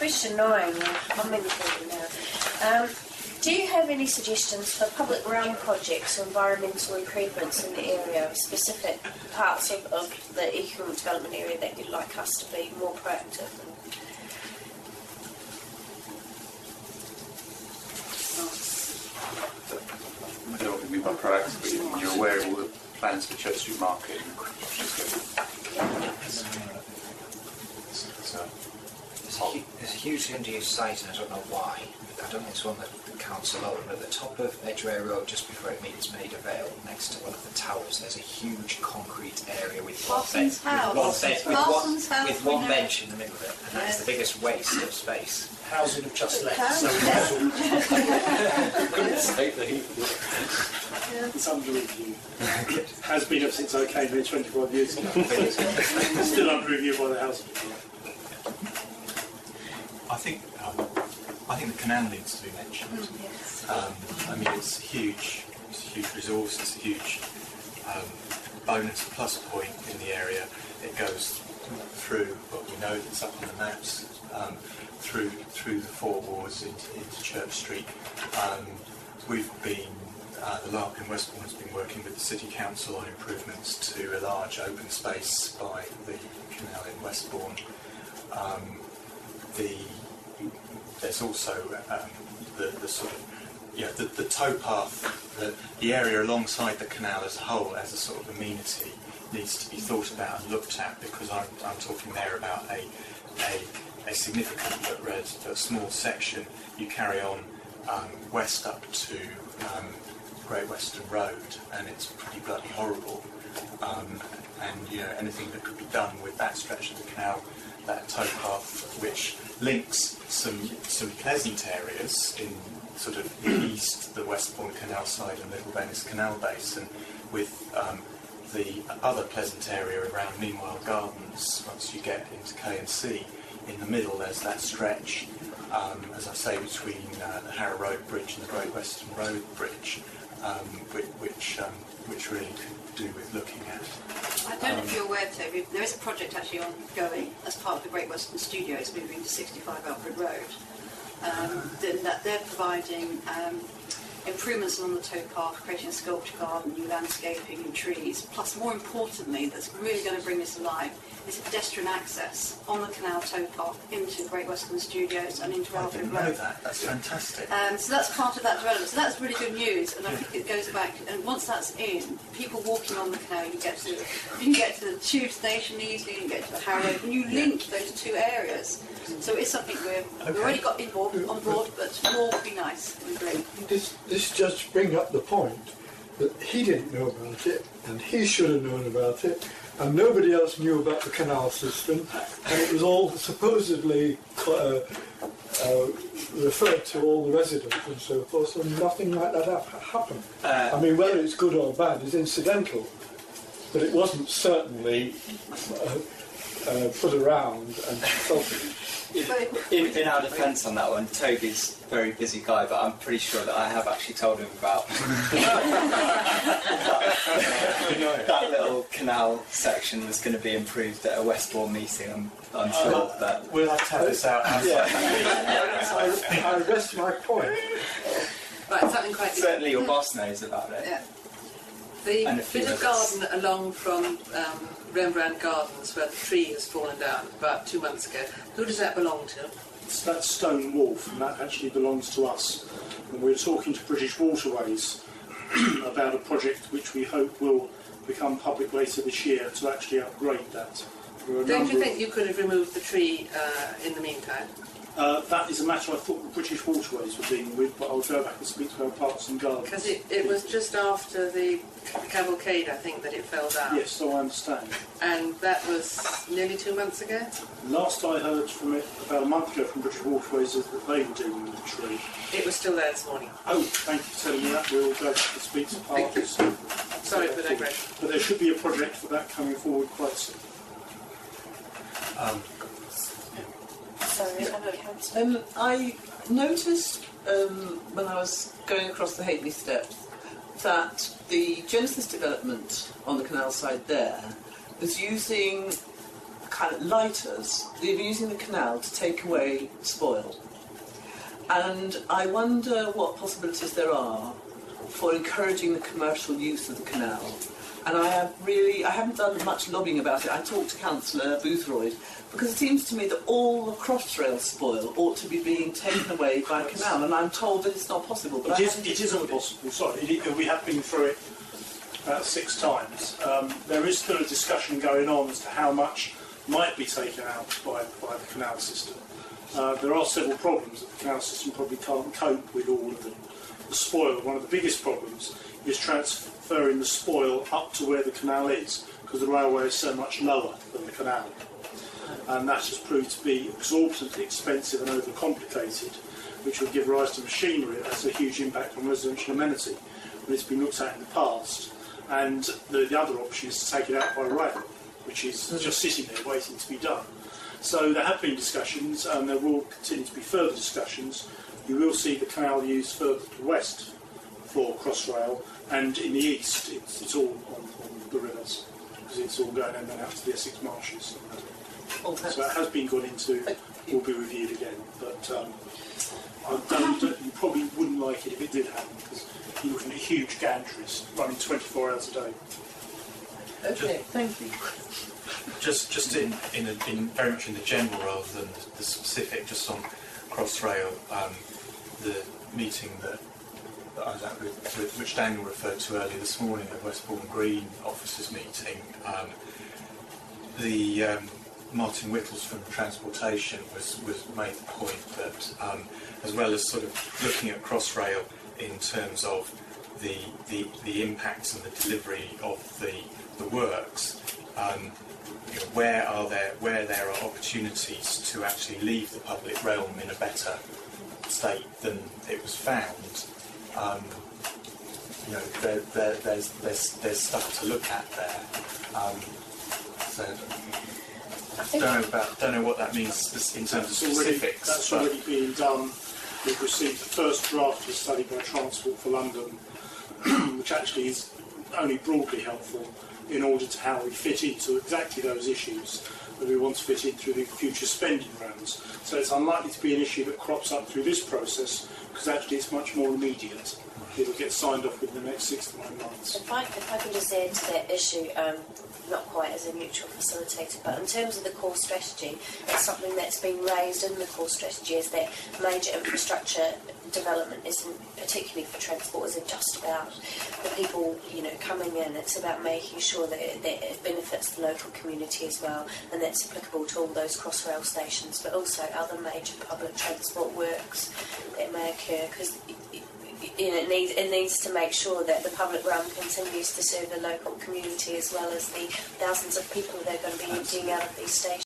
question 9, I'm many people now. Do you have any suggestions for public realm projects or environmental improvements in the area, specific parts of the economic development area that you'd like us to be more proactive in? I don't know what you mean by proactive, but you're aware of all the plans for Church Street Market. There's a hugely underused site, and I don't know why. I don't think it's one that the council own, but at the top of Edgware Road, just before it meets Maida Vale, next to one of the towers, there's a huge concrete area with one bench in the middle of it, and that's the biggest waste of space. Housing have just left, so it's under review. Has been ever since I came here 25 years ago. Still under review by the housing. I think the canal needs to be mentioned. I mean, it's a huge resource. It's a huge bonus plus point in the area. It goes through what we know that's up on the maps, through the four wards into Church Street. We've been the Lark in Westbourne has been working with the City Council on improvements to a large open space by the canal in Westbourne. There's also the sort of the towpath, the area alongside the canal as a whole, as a sort of amenity, needs to be thought about and looked at, because I'm talking there about a significant but small section. You carry on west up to Great Western Road, and it's pretty bloody horrible. And anything that could be done with that stretch of the canal, that towpath, which links some pleasant areas in sort of the east, the Westbourne Canal side and Little Venice Canal Basin, with the other pleasant area around Meanwhile Gardens. Once you get into K&C, in the middle there's that stretch, as I say, between the Harrow Road Bridge and the Great Western Road Bridge, which really could do with looking at. I don't know if you're aware, Toby, there is a project actually ongoing as part of the Great Western Studios moving to 65 Alfred Road. That they're providing improvements along the towpath, creating a sculpture garden, new landscaping, new trees, plus more importantly, that's really going to bring this alive, is pedestrian access on the canal towpath into Great Western Studios and into Alfred Road. I didn't know that. That's fantastic. So that's part of that development. So that's really good news, and I think it goes back. And once that's in, people walking on the canal, you can get to the tube station easily, you can get to the Harrow Road, and you link those two areas. So it's something we've already got on board, but more would be nice. We agree. This just brings up the point that he didn't know about it, and he should have known about it, and nobody else knew about the canal system, and it was all supposedly referred to all the residents and so forth, so nothing like that happened. I mean, whether it's good or bad is incidental, but it wasn't certainly put around and consulted. In our defence on that one, Toby's a very busy guy, but I'm pretty sure that I have actually told him about that little canal section was going to be improved at a Westbourne meeting. I'm sure that we'll have to have this out. I rest my point. Right, something quite certainly your boss knows about it. Yeah. The bit of garden along from Rembrandt Gardens where the tree has fallen down about 2 months ago, who does that belong to? It's that stone wharf, and that actually belongs to us. And we're talking to British Waterways about a project which we hope will become public later this year to actually upgrade that. Don't you think you could have removed the tree in the meantime? That is a matter I thought the British Waterways were dealing with, but I'll go back and speak to our Parks and Gardens. Because it was just after the cavalcade, I think, that it fell down. Yes, so I understand. And that was nearly 2 months ago? Last I heard from it, about a month ago, from British Waterways, is that they were dealing with the tree. It was still there this morning. Oh, thank you for telling me that. We'll go back to speak to Parks. Sorry for that, Greg. But there should be a project for that coming forward quite soon. I noticed when I was going across the Halfpenny Steps that the Genesis development on the canal side there was using lighters, they're using the canal to take away spoil. And I wonder what possibilities there are for encouraging the commercial use of the canal. And I haven't done much lobbying about it. I talked to Councillor Boothroyd, because it seems to me that all the crossrail spoil ought to be being taken away by canal, and I'm told that it's not possible. But it isn't possible, sorry. We have been through it about 6 times. There is still a discussion going on as to how much might be taken out by the canal system. There are several problems that the canal system probably can't cope with all of them. The spoil, one of the biggest problems, is transferring the spoil up to where the canal is, because the railway is so much lower than the canal. And that has proved to be exorbitantly expensive and overcomplicated, which will give rise to machinery that has a huge impact on residential amenity, when it's been looked at in the past. And the other option is to take it out by rail, which is just sitting there waiting to be done. So there have been discussions, and there will continue to be further discussions. You will see the canal used further to the west for Crossrail, and in the east it's all on the rivers, because it's all going in and out to the Essex marshes. So it has been gone into, will be reviewed again, but you probably wouldn't like it if it did happen, because you're looking at huge gantries running 24 hours a day. Okay, thank you. Just in very much in the general rather than the specific, just on Crossrail, the meeting that I was at with which Daniel referred to earlier this morning, the Westbourne Green officers meeting, Martin Whittles from Transportation was made the point that as well as sort of looking at Crossrail in terms of the impacts and the delivery of the works, where there are opportunities to actually leave the public realm in a better state than it was found. There's stuff to look at there. So don't know what that means in terms of specifics. That's already being done. We've received the first draft of a study by Transport for London, which actually is only broadly helpful in order to how we fit into exactly those issues that we want to fit in through the future spending rounds. So it's unlikely to be an issue that crops up through this process, because actually it's much more immediate. It'll get signed off within the next 6 to 9 months. If I can just add to that issue, not quite as a neutral facilitator, but in terms of the core strategy, it's something that's been raised in the core strategy, is that major infrastructure development isn't, particularly for transport, isn't just about the people coming in. It's about making sure that it benefits the local community as well, and that's applicable to all those crossrail stations, but also other major public transport works that may occur, because it needs to make sure that the public realm continues to serve the local community as well as the thousands of people that are going to be emptying out of these stations.